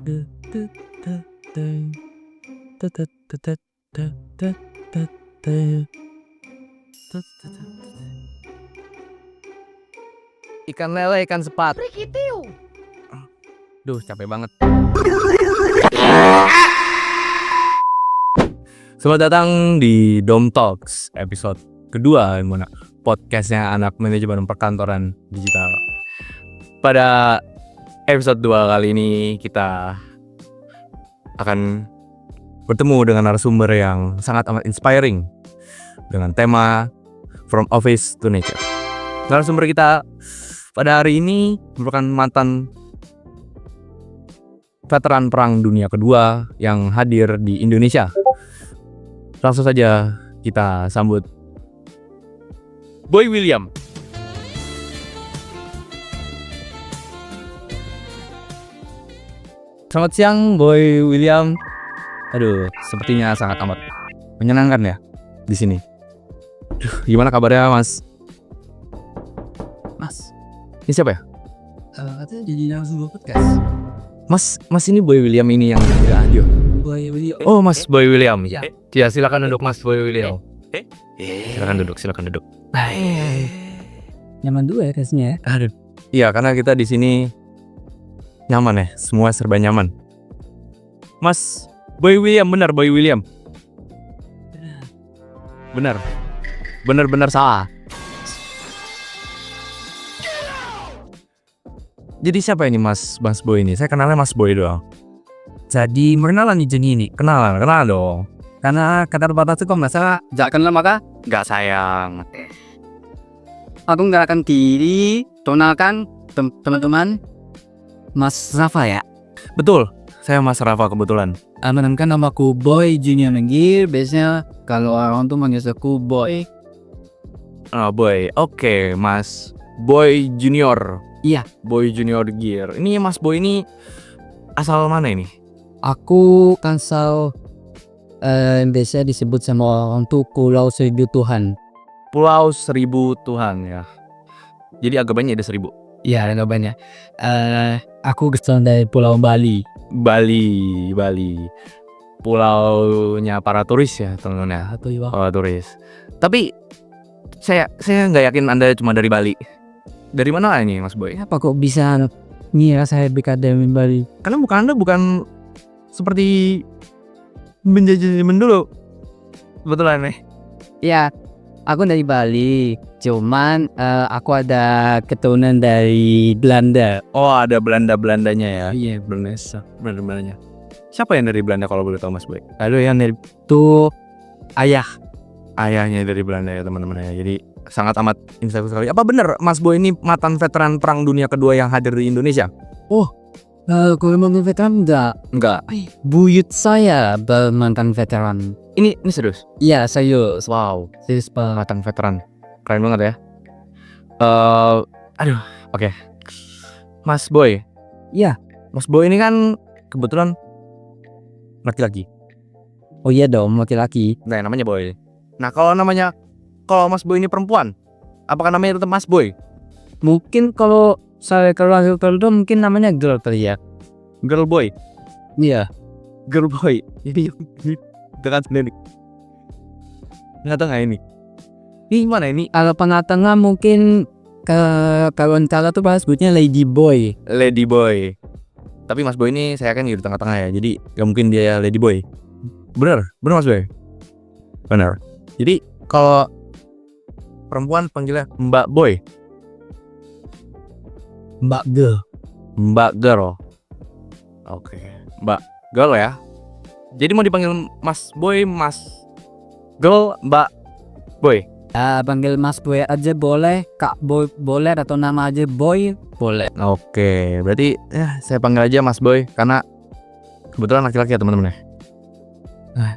Ikan lele, ikan sepat. Duh, capek banget. Selamat datang di Dom Talks episode kedua, mana podcastnya anak manajemen perkantoran digital. Pada episode 2 kali ini kita akan bertemu dengan narasumber yang sangat amat inspiring dengan tema From Office to Nature. Narasumber kita pada hari ini merupakan mantan veteran Perang Dunia Kedua yang hadir di Indonesia. Langsung saja kita sambut Boy William. Selamat siang Boy William. Aduh, sepertinya sangat amat menyenangkan ya di sini. Gimana kabarnya Mas? Mas, ini siapa ya? Katanya jadi langsung podcast. Mas ini Boy William ini yang di radio. Boy William. Oh, Mas Boy William. Ya, silakan duduk Mas Boy William. Silakan duduk. Nyaman dulu ya rasanya ya. Aduh. Iya, karena kita di sini nyaman ya, semua serba nyaman. Mas Boy William, benar Boy William. Benar salah. Jadi siapa ini Mas Boy ini? Saya kenalnya Mas Boy doang. Jadi perkenalan nih Jenny ini. Kenal dong. Karena kata pepatah itu kok nggak salah. Jangan kenal maka Gak sayang. aku nggak akan diri tonalkan teman-teman Mas Rafa ya. Betul, saya Mas Rafa kebetulan. Kan namaku Boy Junior Menggir. Biasanya kalau orang tuh manggil aku Boy. Oh, Boy, oke, Mas Boy Junior. Iya. Boy Junior Gear. Ini Mas Boy ini asal mana ini? Aku kansal biasa disebut sama orang tuh Pulau Seribu Tuhan. Pulau Seribu Tuhan ya. Jadi agak banyak ada 1000. Iya, ada banyak. Aku kesal dari Pulau Bali. Bali. Pulaunya para turis ya, teman-teman ya. Atau ya. Para turis. Tapi saya nggak yakin Anda cuma dari Bali. Dari mana ini Mas Boy? Apa kok bisa ngira saya BK dari Bali? Karena Anda bukan seperti menjadi dulu. Betulan nih. Ya, aku dari Bali. Cuman aku ada keturunan dari Belanda. Oh, ada Belandanya ya. Iya, Belandanya. Siapa yang dari Belanda kalau boleh tahu Mas Boy? lalu yang dari itu ayah. Ayahnya dari Belanda ya teman-teman ya. Jadi sangat amat insightful sekali. Apa benar Mas Boy ini mantan veteran Perang Dunia Kedua yang hadir di Indonesia? Kalau mantan veteran enggak. Buyut saya mantan veteran. Ini serius? Iya, serius. Wow, Serius Pak. mantan veteran. Keren banget ya. Oke. Mas Boy. Iya. Mas Boy ini kan kebetulan laki-laki. Oh iya dong, laki-laki. Nah, namanya Boy. Nah, kalau Mas Boy ini perempuan, apakah namanya tetap Mas Boy? Mungkin kalau saya keluar itu mungkin namanya girl kali ya. Girl Boy. Iya. Girl Boy. Ini dengan sendiri. Nggak tahu nggak ini? Ini gimana ini? Kalau tengah-tengah mungkin kawan kala tuh pas sebutnya Lady Boy. Lady Boy. Tapi Mas Boy ini saya kan di tengah-tengah ya. Jadi gak mungkin dia Lady Boy. Bener Mas Boy. Bener. Jadi kalau perempuan panggilnya Mbak Boy, Mbak Girl. Mbak Girl. Oke, Mbak Girl ya. Jadi mau dipanggil Mas Boy, Mas Girl, Mbak Boy. Panggil Mas Boy aja boleh, Kak Boy boleh, atau nama aja Boy boleh. Oke, berarti ya saya panggil aja Mas Boy karena kebetulan laki-laki ya teman-teman ya. Nah.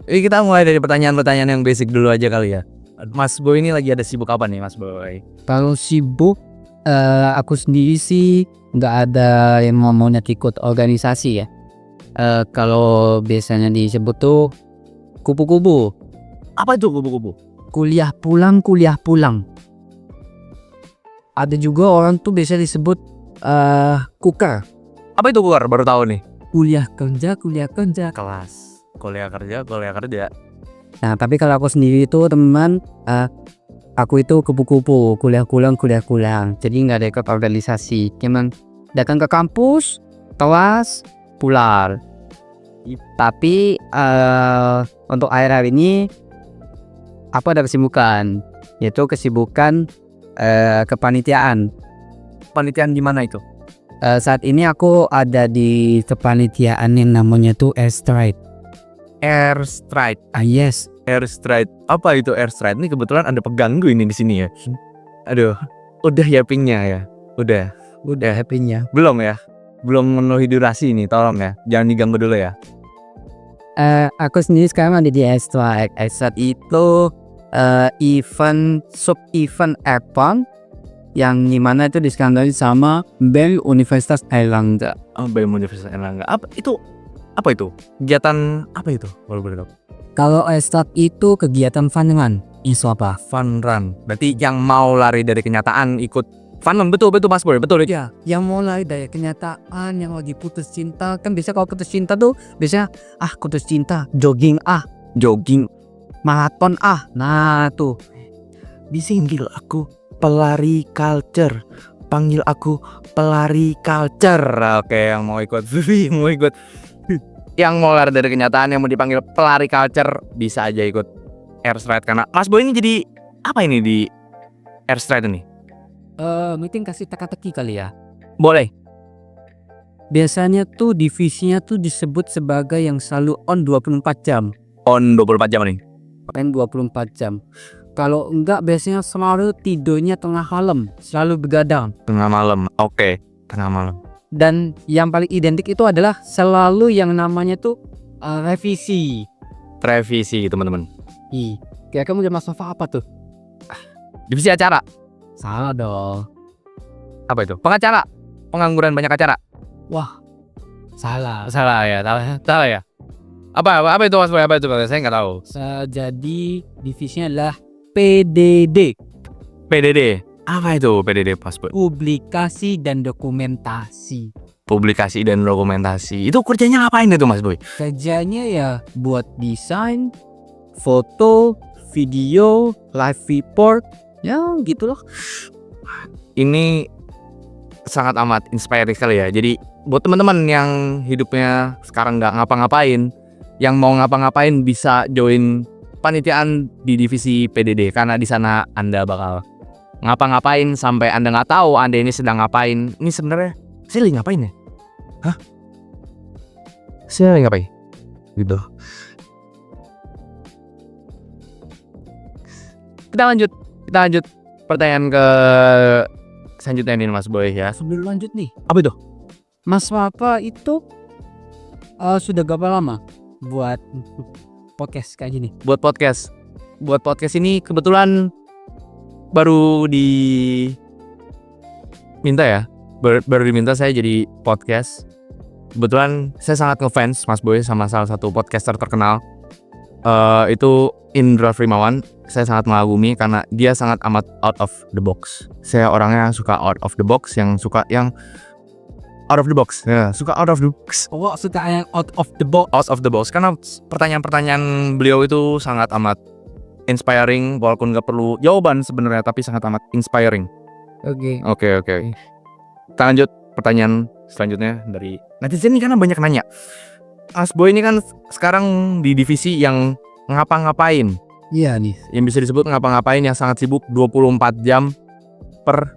Ini kita mulai dari pertanyaan-pertanyaan yang basic dulu aja kali ya. Mas Boy ini lagi ada sibuk apa nih Mas Boy? Kalau sibuk, aku sendiri sih nggak ada yang maunya ikut organisasi ya. Kalau biasanya disebut tuh kupu-kupu. Apa itu kupu-kupu? Kuliah pulang. Ada juga orang tuh biasa disebut kukar. Apa itu keluar? Baru tahu nih. Kuliah kerja. Kelas. Kuliah kerja. Nah, tapi kalau aku sendiri itu teman, aku itu kupu-kupu, kuliah pulang. Jadi nggak ada ikut organisasi. Cuman datang ke kampus, kelas, pulang. Tapi untuk akhir-akhir ini aku ada kesibukan, yaitu kesibukan kepanitiaan. Panitiaan gimana itu? Saat ini aku ada di kepanitiaan yang namanya tuh Airstride. Airstride. Yes. Airstride. Apa itu Airstride? Ini kebetulan ada pengganggu ini di sini ya. Aduh, udah ya pingnya ya. Udah happy-nya. belum ya? Belum memenuhi durasi ini, tolong ya. Jangan diganggu dulu ya. Aku sendiri sekarang ada di Airstride. Airstride itu event sub-event F1 yang dimana itu diskandali sama BEM Universitas Airlangga. Oh, BEM Universitas Airlangga. Apa itu? Kegiatan apa itu? Boleh tahu. Kalau Airstride itu kegiatan fun run. Itu apa? Fun run. Berarti yang mau lari dari kenyataan ikut fun run. Betul Mas Boy. Betul ya. Yang mulai dari kenyataan, yang lagi putus cinta. Kan biasa kalau putus cinta tuh biasanya putus cinta, jogging, maraton. Nah tuh Disinggil aku pelari culture. Panggil aku pelari culture. Oke, yang mau ikut yang mau lari dari kenyataan, yang mau dipanggil pelari culture, bisa aja ikut Airstride. Karena Mas Boy ini jadi apa ini di Airstride ini? Mungkin kasih teka-teki kali ya. Boleh. Biasanya tuh divisinya tuh disebut sebagai yang selalu on 24 jam. On 24 jam nih. Pakai 24 jam. Kalau enggak biasanya selalu tidurnya tengah malam, selalu begadang. Tengah malam. Oke, tengah malam. Dan yang paling identik itu adalah selalu yang namanya tuh revisi. Revisi teman-teman. Kira-kira udah masuk apa tuh? Divisi acara. Salah dong. Apa itu? Pengacara. Pengangguran banyak acara. Wah, salah. Salah ya. Apa itu Mas Boy? Apa itu? Saya nggak tahu. Jadi divisinya adalah PDD. PDD. Apa itu PDD Mas Boy? Publikasi dan dokumentasi. Publikasi dan dokumentasi. Itu kerjanya ngapain itu Mas Boy? Kerjanya ya buat desain, foto, video, live report, ya gitu loh. Ini sangat amat inspiring sekali ya. Jadi buat teman-teman yang hidupnya sekarang nggak ngapa-ngapain, yang mau ngapa-ngapain bisa join panitiaan di divisi PDD, karena di sana Anda bakal ngapa-ngapain sampai Anda nggak tahu Anda ini sedang ngapain. Ini sebenarnya saya lagi ngapain ya? Hah? Saya lagi ngapain? Gitu. Kita lanjut pertanyaan ke selanjutnya nih Mas Boy ya. Sebelum lanjut nih, Apa itu? Mas Papa itu sudah berapa lama buat podcast kayak gini? Buat podcast ini kebetulan baru diminta ya. Baru diminta saya jadi podcast. Kebetulan saya sangat ngefans Mas Boy sama salah satu podcaster terkenal. Itu Indra Frimawan. Saya sangat mengagumi karena dia sangat amat out of the box. Saya orangnya suka out of the box, yang suka yang out of the box. Ya, suka out of the box. Oh, suka yang out of the box. Out of the box karena pertanyaan-pertanyaan beliau itu sangat amat inspiring, walaupun nggak perlu jawaban sebenarnya, tapi sangat amat inspiring. Oke. Kita lanjut pertanyaan selanjutnya dari netizen ini karena banyak nanya. Mas Boy ini kan sekarang di divisi yang ngapa-ngapain. Iya nih. Yang bisa disebut ngapa-ngapain, yang sangat sibuk 24 jam per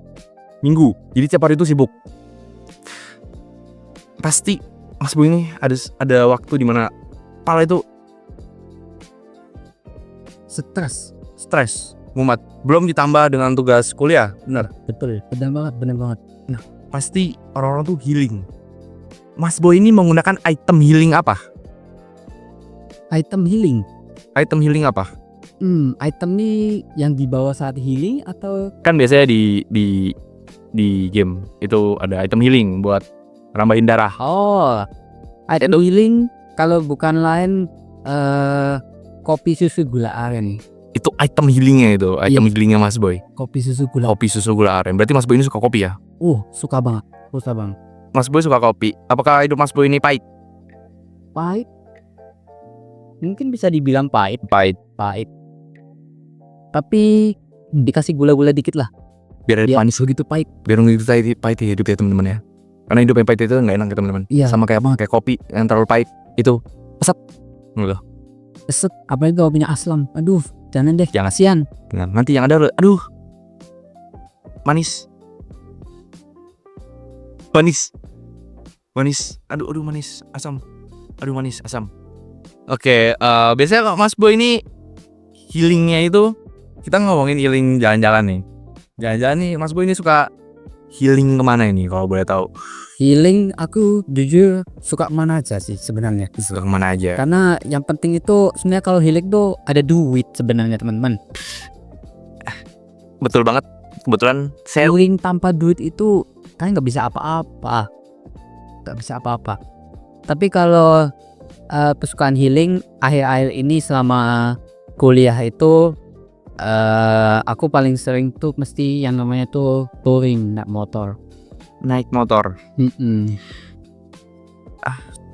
minggu. Jadi tiap hari itu sibuk. Pasti Mas Boy ini ada waktu dimana kepala itu stres, mumet. Belum ditambah dengan tugas kuliah, benar? Betul, benar banget. Nah, pasti orang-orang tuh healing. Mas Boy ini menggunakan item healing apa? Item healing. Item healing apa? Item nih yang dibawa saat healing atau? Kan biasanya di game itu ada item healing buat nambahin darah. Oh, item healing kalau bukan lain kopi susu gula aren. Itu item healingnya itu, item healingnya Mas Boy. Kopi susu gula. Kopi susu gula aren. Berarti Mas Boy ini suka kopi ya? Suka banget. Mas Boy suka kopi. Apakah hidup Mas Boy ini pahit? Pahit. Mungkin bisa dibilang pahit. Pahit. Tapi dikasih gula-gula dikit lah. Biar Biar manis begitu pahit. biar begitu pahit ya hidup ya teman-teman ya. Karena hidup yang pahit itu nggak enak ya teman-teman. Iya. Sama kayak apa? Kayak kopi yang terlalu pahit itu asap. Gitu. Keset, apalagi kalau punya aslam. Aduh, jangan deh. Jangan. Kasihan. Nah, nanti yang ada aduh. Manis. Aduh manis, asam. Oke, biasanya kalau Mas Boy ini healingnya itu kita ngomongin healing jalan-jalan nih. Jalan-jalan nih Mas Boy ini suka healing kemana ini kalau boleh tahu? Healing aku jujur suka mana aja sih sebenarnya. Suka kemana aja? Karena yang penting itu sebenarnya kalau healing tuh ada duit sebenarnya teman-teman. Betul banget. Kebetulan saya Healing tanpa duit itu kan nggak bisa apa-apa. Tapi kalau kesukaan healing akhir-akhir ini selama kuliah itu aku paling sering tuh mesti yang namanya tuh touring naik motor. naik motor.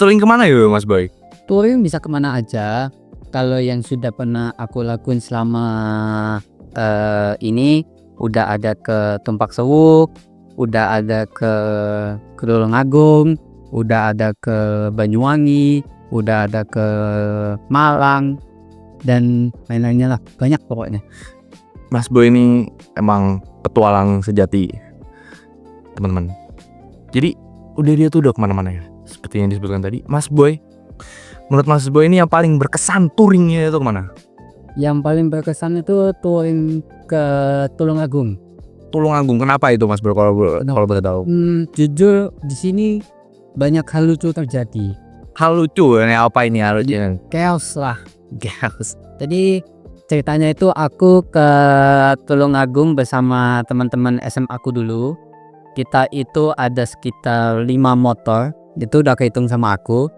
Touring kemana ya Mas Boy? Touring bisa kemana aja. Kalau yang sudah pernah aku lakuin selama ini udah ada ke Tumpak Sewuk, udah ada ke Tulungagung, udah ada ke Banyuwangi, udah ada ke Malang dan lain-lainnya lah, banyak pokoknya. Mas Boy ini emang petualang sejati, teman-teman. Jadi dia tuh udah kemana-mana ya. Seperti yang disebutkan tadi, Mas Boy. Menurut Mas Boy ini yang paling berkesan touringnya itu kemana? Yang paling berkesan itu touring ke Tulungagung. Tulungagung, kenapa itu Mas Boy kalau boleh tahu? Jujur di sini banyak hal lucu terjadi. Hal lucu ini apa ini hal lucu? Chaos lah. Gas. Jadi ceritanya itu aku ke Tulungagung bersama teman-teman SMA aku dulu. Kita itu ada sekitar 5 motor. Itu udah kehitung sama aku.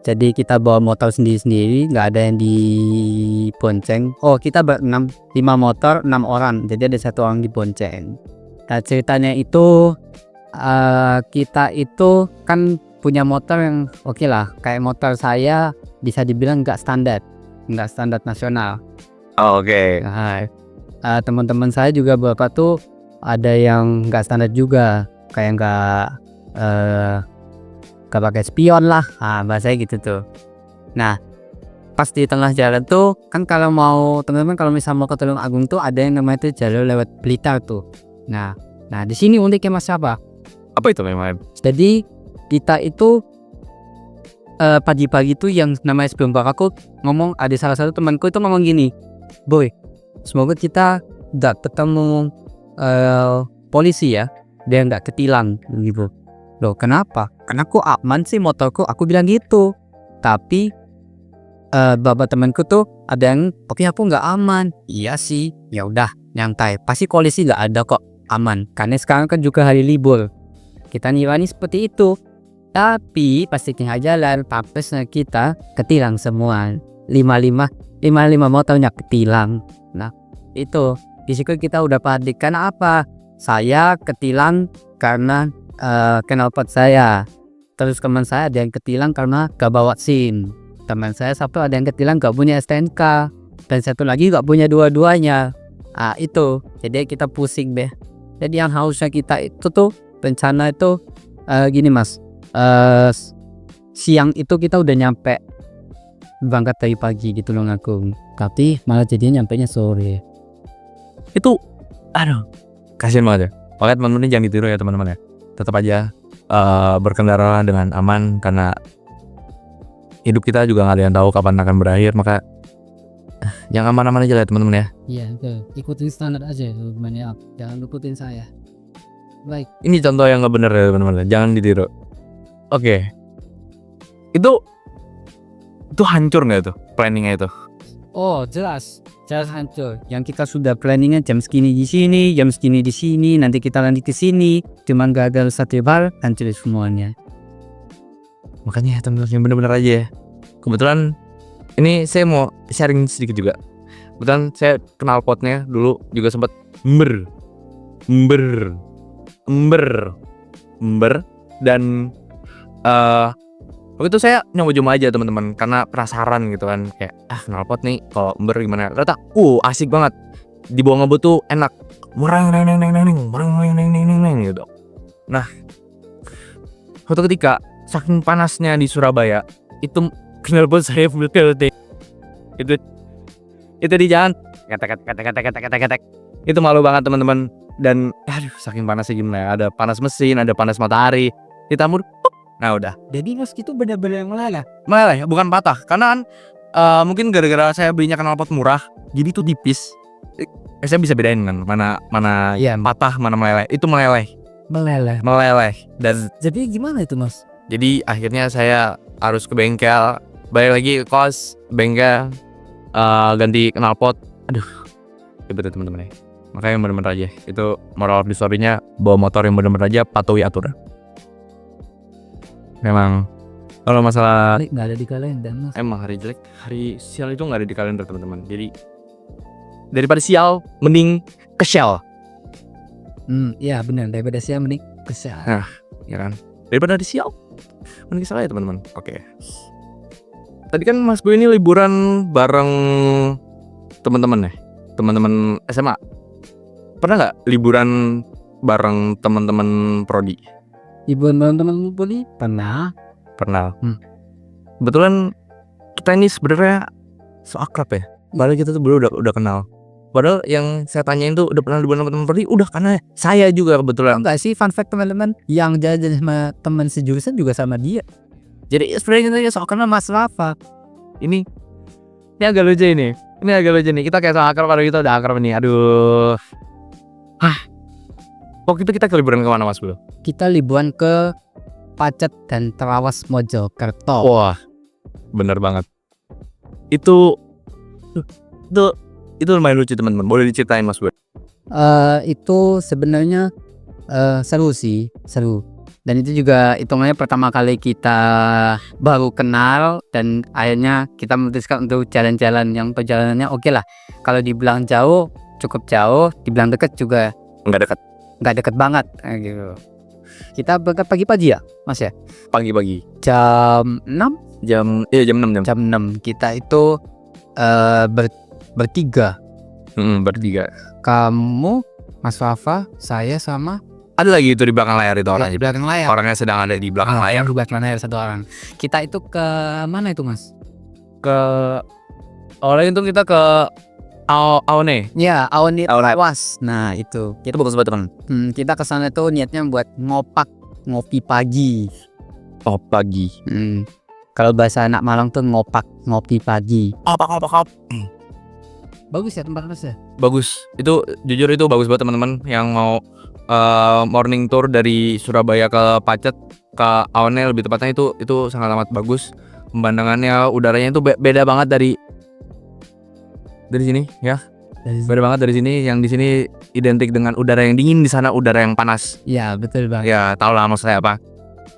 Jadi kita bawa motor sendiri-sendiri, nggak ada yang dibonceng. Oh, kita ber-6, 5 motor, 6 orang. Jadi ada 1 orang dibonceng. Nah, ceritanya itu kita itu kan punya motor yang oke lah. Kayak motor saya bisa dibilang nggak standar nasional. Oh, oke. Nah, teman-teman saya juga beberapa tuh ada yang nggak standar juga, kayak nggak pakai spion lah, bahasanya gitu tuh. Nah, pas di tengah jalan tuh kan kalau mau teman-teman kalau misalnya mau ke Tulungagung tuh ada yang namanya tuh jalur lewat Blitar tuh. Nah di sini uniknya Mas apa? Apa itu memang? Jadi kita itu pagi-pagi tuh yang namanya sebelum aku ngomong, ada salah satu temanku itu ngomong gini, Boy, semoga kita nggak ketemu polisi ya, dia nggak ketilang gitu. Loh kenapa? Karena aku aman sih motorku, aku bilang gitu. Tapi bapak temanku tuh ada yang tapi aku nggak aman. Iya sih, ya udah nyantai, pasti polisi nggak ada kok, aman. Karena sekarang kan juga hari libur, kita nirani seperti itu. Tapi pas di tengah jalan papesnya kita ketilang semua, 55 motornya ketilang. Nah itu disitu kita udah panik. Karena apa? Saya ketilang karena knalpot saya. Terus teman saya ada yang ketilang karena gak bawa SIM. Teman saya satu ada yang ketilang gak punya STNK. Dan satu lagi gak punya dua-duanya. Itu jadi kita pusing deh. Jadi yang harusnya kita itu tuh rencana itu gini Mas, siang itu kita udah nyampe berangkat dari pagi gitu loh Tulungagung, tapi malah jadinya nyampenya sore. Itu aduh kasihan banget ya. Makanya teman-teman ini jangan ditiru ya teman-teman ya. Tetap aja berkendara dengan aman, karena hidup kita juga nggak ada yang tahu kapan akan berakhir. Maka yang aman-aman aja lah ya teman-teman ya. Iya, ikutin standar aja teman-teman, jangan ikutin saya. Baik. Ini contoh yang nggak bener ya teman-teman, jangan ditiru. Oke. Itu hancur nggak tuh planningnya itu? Oh jelas hancur. Yang kita sudah planningnya jam segini di sini, jam segini di sini, nanti kita lanjut ke sini, cuman gagal satu bar, hancur semuanya. Makanya teman-teman yang bener-bener aja ya. Kebetulan ini saya mau sharing sedikit juga. Kebetulan saya kenal potnya dulu juga sempat ember. Dan waktu itu saya nyoba aja teman-teman karena penasaran gitu kan, kayak knalpot nih kalau ember gimana. Ternyata asik banget. Dibawa ngebut tuh enak. Mereng gitu. Nah, suatu ketika saking panasnya di Surabaya, itu knalpot saya meledak. Itu di jalan ketek. Itu malu banget teman-teman. Dan saking panasnya gimana ya, ada panas mesin, ada panas matahari, ditambah nah udah. Jadi mas itu benar-benar meleleh ya, bukan patah. Karena kan mungkin gara-gara saya belinya knalpot murah, jadi itu tipis. Saya bisa bedain kan mana Iya. patah, mana meleleh. Itu meleleh. Dan jadi gimana itu mas? jadi akhirnya saya harus ke bengkel, balik lagi ke kos, bengkel, ganti knalpot. Ribet ya teman-teman ya. Makanya yang bener-bener aja, itu moral of the story-nya, bawa motor yang bener-bener aja, patuhi aturan. Memang kalau masalah Nggak ada di kalender mas. emang hari jelek, hari sial itu nggak ada di kalender teman-teman. Jadi daripada sial, mending ke shell, Iya benar, daripada siang mending kesal. ya kan? Daripada di sial, mending ke shell ya teman-teman. Oke. Tadi kan Mas Boy ini liburan bareng teman-teman ya, teman-teman SMA. Pernah nggak liburan bareng teman-teman prodi? Ibu teman-teman boleh pernah. Kebetulan kita ini sebenarnya so akrab ya. Padahal kita tuh udah kenal. Padahal yang saya tanyain tuh udah pernah liburan sama teman prodi, udah karena saya juga kebetulan. Enggak sih, fun fact teman-teman, yang jajan sama teman sejurusan juga sama dia. Jadi sebenarnya kita so kenal Mas Rafa. Ini agak lucu ini. Kita kayak so akrab, padahal kita udah akrab nih. Aduh. Waktu itu kita ke liburan kemana Mas Bro? Kita liburan ke Pacet dan Trawas Mojokerto. Wah, bener banget. Itu lumayan lucu teman-teman. Boleh diceritain Mas Bro? Itu sebenarnya seru sih, seru. Dan itu juga hitungannya pertama kali kita baru kenal, dan akhirnya kita memutuskan untuk jalan-jalan yang perjalanannya oke lah. Kalau dibilang jauh, cukup jauh. Dibilang dekat juga nggak dekat banget gitu. Kita berangkat pagi-pagi ya Mas ya? Pagi-pagi. Jam 6? Jam 6. Jam 6 kita itu bertiga. Bertiga. Kamu, Mas Wafa, saya sama Ada lagi itu di belakang layar itu orang. di belakang layar. Orangnya sedang ada di belakang layar. Di belakang layar satu orang. Kita itu ke mana itu Mas? Awalnya itu kita ke Aone. Ya, Aoni Aone. Trawas. Nah itu Itu bagus banget teman. kita kesana tuh niatnya buat ngopi pagi. Pagi. Kalau bahasa anak Malang tuh ngopi pagi. Opak. Bagus ya tempat Mas ya? Bagus. Itu jujur itu bagus banget teman-teman yang mau morning tour dari Surabaya ke Pacet ke Aone, lebih tepatnya itu sangat amat bagus. Pemandangannya, udaranya itu beda banget dari sini ya. Beda banget dari sini. Yang di sini identik dengan udara yang dingin, di sana udara yang panas. Ya betul banget. Ya, tau lah maksud saya apa.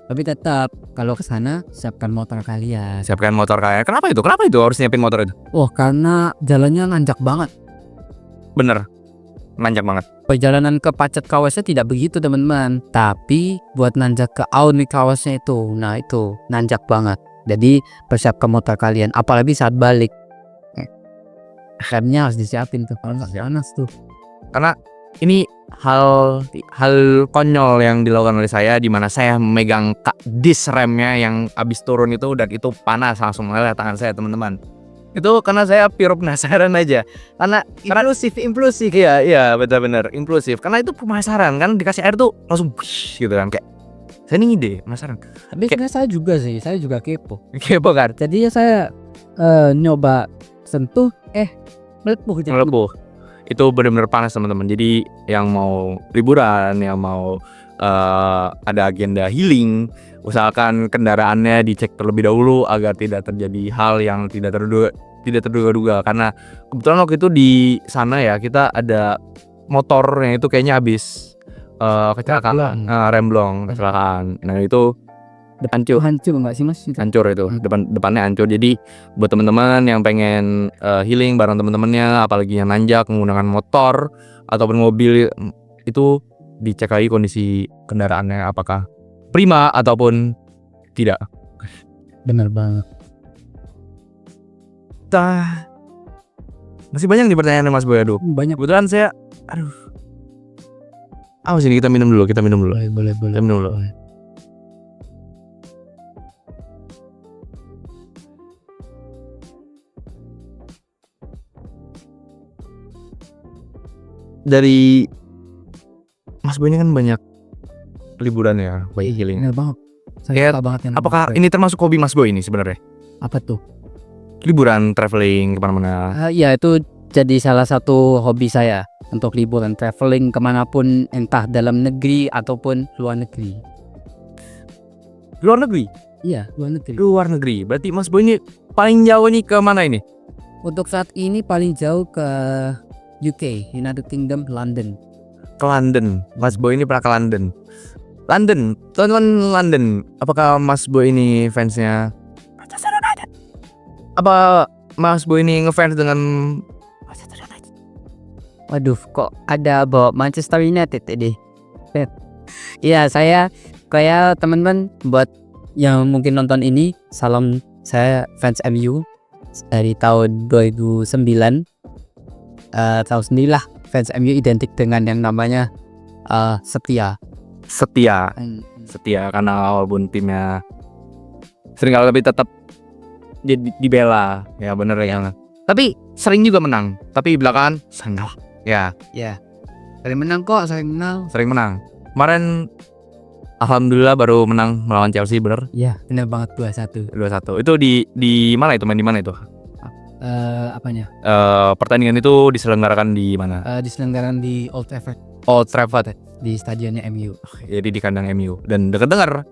Tapi tetap kalau kesana siapkan motor kalian. Siapkan motor kalian. Kenapa itu harus nyiapin motor itu? Wah, karena jalannya nanjak banget. Bener, nanjak banget. Perjalanan ke Pacet Kawasnya tidak begitu teman-teman, tapi buat nanjak ke Auni Kawasnya itu, nah itu nanjak banget. Jadi persiapkan motor kalian, apalagi saat balik. Remnya harus disiapin tuh, kalau nggak panas tuh. Karena ini hal konyol yang dilakukan oleh saya, di mana saya memegang disc remnya yang abis turun itu, dan itu panas langsung meleleh tangan saya teman-teman. Itu karena saya pure penasaran aja. Karena impulsif. Iya benar-benar impulsif. Karena itu penasaran kan, dikasih air tuh langsung gitu kan, kayak saya ini ide penasaran. Tapi sebenarnya saya juga sih, saya juga kepo. Kepo kan? Jadi ya saya nyoba sentuh, melepuh. Itu benar-benar panas teman-teman. Jadi yang mau liburan, yang mau ada agenda healing, usahakan kendaraannya dicek terlebih dahulu agar tidak terjadi hal yang tidak terduga-duga. Karena kebetulan waktu itu di sana ya, kita ada motornya itu kayaknya habis kecelakaan, remblong kecelakaan. Nah itu hancur nggak sih Mas? hancur itu, depannya hancur. Jadi buat teman-teman yang pengen healing bareng teman-temannya, apalagi yang nanjak menggunakan motor ataupun mobil, itu dicek lagi kondisi kendaraannya apakah prima ataupun tidak. Bener banget. Masih banyak nih pertanyaan Mas Boy. Aduh, Banyak. kebetulan saya sini kita minum dulu. Boleh. Kita minum dulu. Dari Mas Boy ini kan banyak liburan ya, banyak healing. Bener banget. Saya Kayak, suka banget yang Apakah ini termasuk hobi Mas Boy ini sebenarnya? apa tuh? Liburan, traveling kemana-mana. Ya itu jadi salah satu hobi saya untuk liburan, traveling kemanapun, entah dalam negeri ataupun luar negeri. Luar negeri? Iya, luar negeri. Luar negeri. Berarti Mas Boy ini paling jauh nih ke mana ini? Untuk saat ini paling jauh ke UK, United Kingdom, London. Ke London. Mas Boy ini pernah ke London. London, teman-teman London. Apakah Mas Boy ini fansnya Manchester United? Apa Mas Boy ini ngefans dengan Manchester United? Waduh, kok ada bawa Manchester United ini? Iya, saya kayak teman-teman buat yang mungkin nonton ini, salam, saya fans MU dari tahun 2009. Tahu sendirilah, fans MU identik dengan yang namanya setia. Setia karena walaupun timnya sering kali tapi tetap dibela. Ya bener ya. Tapi sering juga menang. Tapi belakangan sering kalah. Ya, Sering menang kok, sering menang. sering menang. Kemarin alhamdulillah baru menang melawan Chelsea, bener? Iya, benar banget 2-1. 2-1. Itu di mana itu? Main di mana itu? Apanya? Pertandingan itu diselenggarakan di mana? Diselenggarakan di Old Trafford, Old Trafford. di stadionnya MU. Jadi di kandang MU. Dan dengar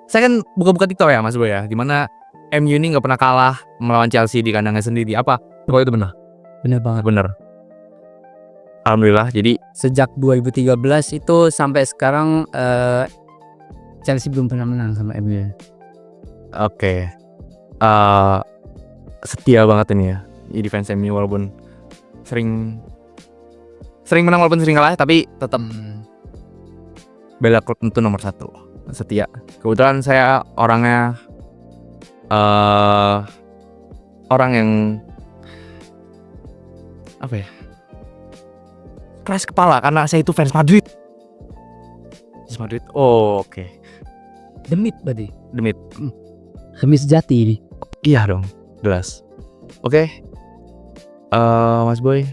saya kan buka-buka TikTok ya Mas Boy ya, dimana MU ini nggak pernah kalah melawan Chelsea di kandangnya sendiri. Apa? Oh itu benar? Benar banget. Bener. Alhamdulillah. Jadi Sejak 2013 itu sampai sekarang Chelsea belum pernah menang sama MU. oke. Setia banget ini ya. Jadi fans MU walaupun sering menang walaupun sering kalah, tapi tetap bela klub itu nomor 1. Setia. Kebetulan saya orangnya orang yang apa ya, keras kepala karena saya itu fans Madrid. Oh, oke. Demit berarti. Demit. Demi sejati ini. Iya dong, jelas. Oke. Mas Boy.